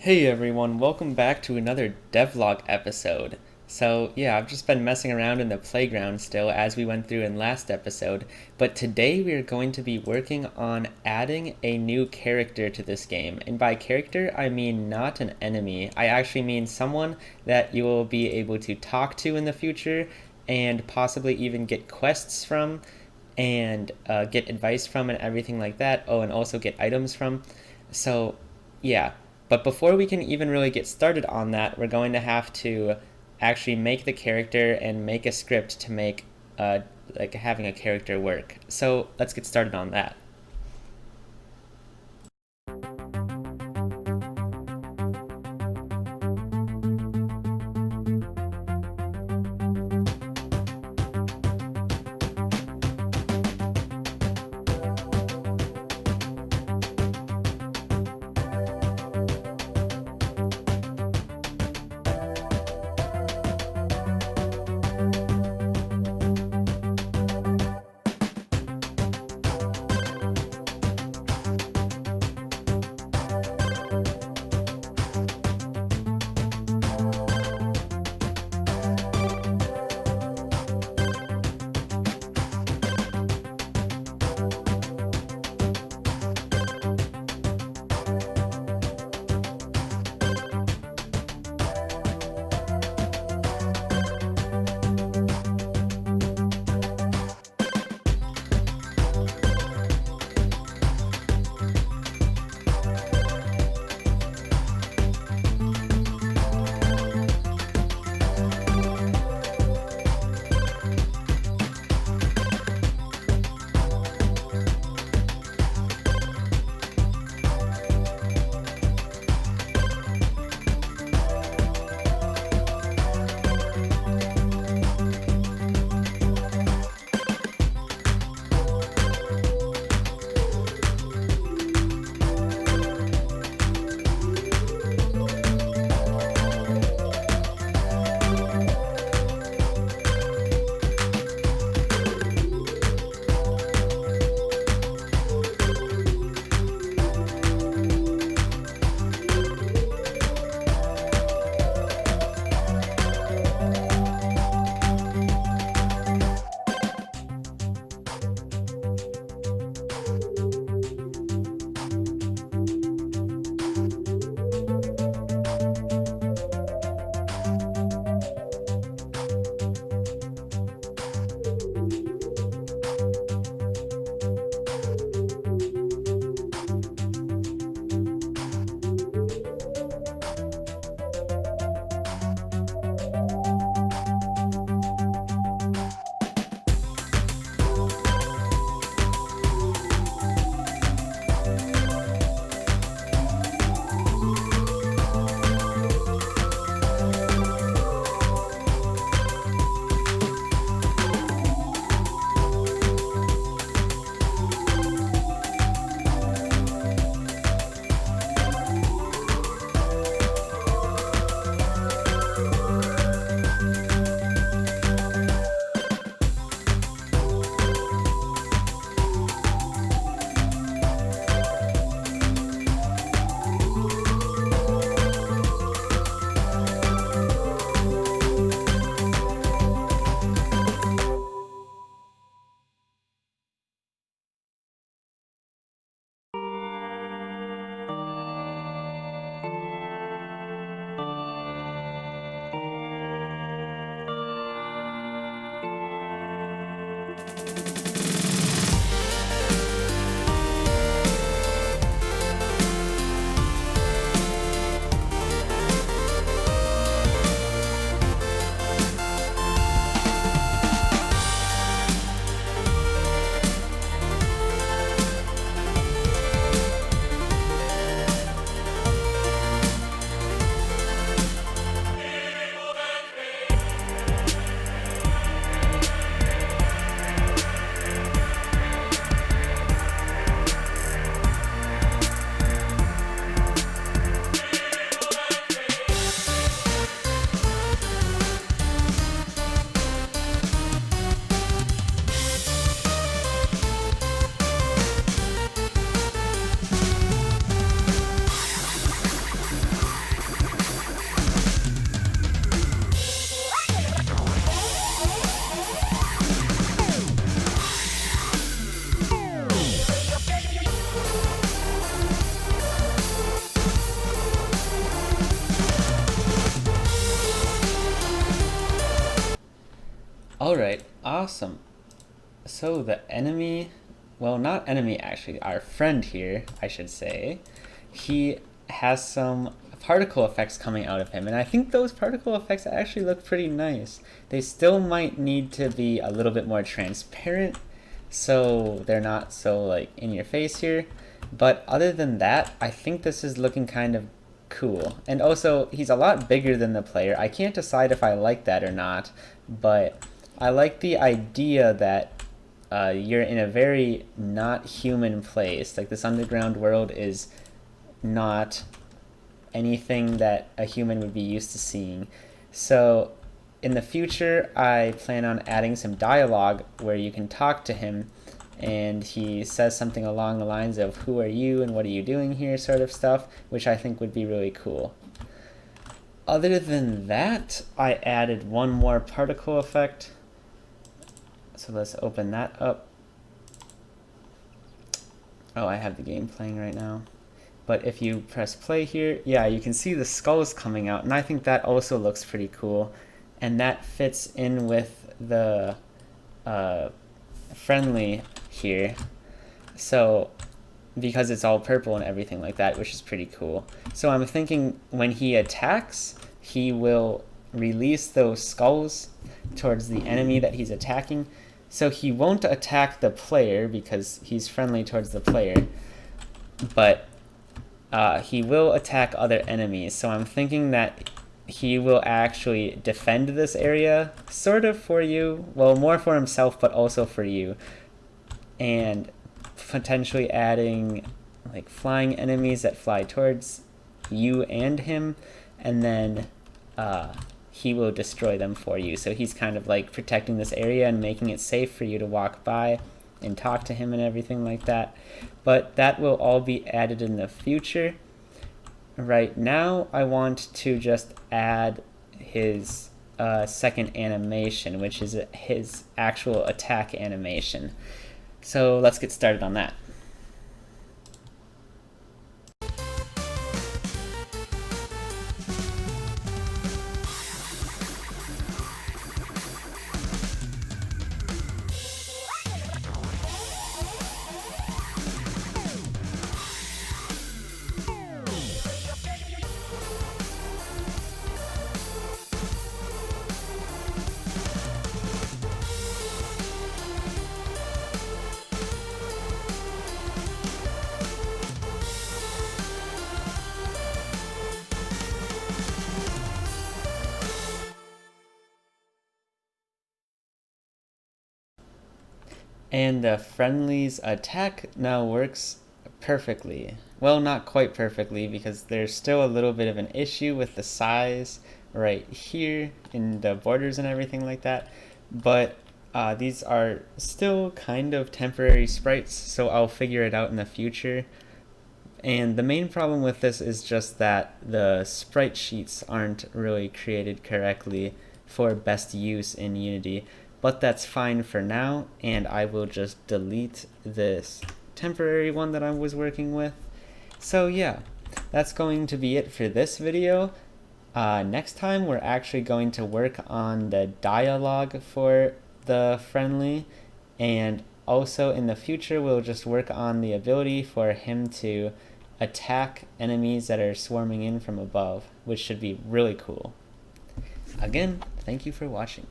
Hey everyone, welcome back to another Devlog episode. So, yeah, I've just been messing around in the playground still as we went through in last episode, but today we are going to be working on adding a new character to this game. And by character, I mean not an enemy. I actually mean someone that you will be able to talk to in the future and possibly even get quests from and get advice from and everything like that. Oh, and also get items from. So, yeah. But before we can even really get started on that, we're going to have to actually make the character and make a script to make like having a character work. So let's get started on that. Alright, awesome. So the enemy, well, not enemy actually, our friend here, I should say, he has some particle effects coming out of him, and I think those particle effects actually look pretty nice. They still might need to be a little bit more transparent, so they're not so like in your face here, but other than that, I think this is looking kind of cool. And also, he's a lot bigger than the player. I can't decide if I like that or not, but I like the idea that you're in a very not human place. Like, this underground world is not anything that a human would be used to seeing. So in the future, I plan on adding some dialogue where you can talk to him and he says something along the lines of "who are you and what are you doing here" sort of stuff, which I think would be really cool. Other than that, I added one more particle effect. So let's open that up. Oh, I have the game playing right now. But if you press play here, yeah, you can see the skulls coming out, and I think that also looks pretty cool. And that fits in with the friendly here. So, because it's all purple and everything like that, which is pretty cool. So I'm thinking when he attacks, he will release those skulls towards the enemy that he's attacking. So he won't attack the player because he's friendly towards the player, but he will attack other enemies. So I'm thinking that he will actually defend this area, sort of for you. Well, more for himself, but also for you. And potentially adding like flying enemies that fly towards you and him, and then he will destroy them for you. So he's kind of like protecting this area and making it safe for you to walk by and talk to him and everything like that. But that will all be added in the future. Right now, I want to just add his second animation, which is his actual attack animation. So let's get started on that. And the friendly's attack now works perfectly. Well, not quite perfectly, because there's still a little bit of an issue with the size right here in the borders and everything like that. But these are still kind of temporary sprites, so I'll figure it out in the future. And the main problem with this is just that the sprite sheets aren't really created correctly for best use in Unity. But that's fine for now, and I will just delete this temporary one that I was working with. So yeah, that's going to be it for this video. Next time we're actually going to work on the dialogue for the friendly, and also in the future we'll just work on the ability for him to attack enemies that are swarming in from above, which should be really cool. Again, thank you for watching.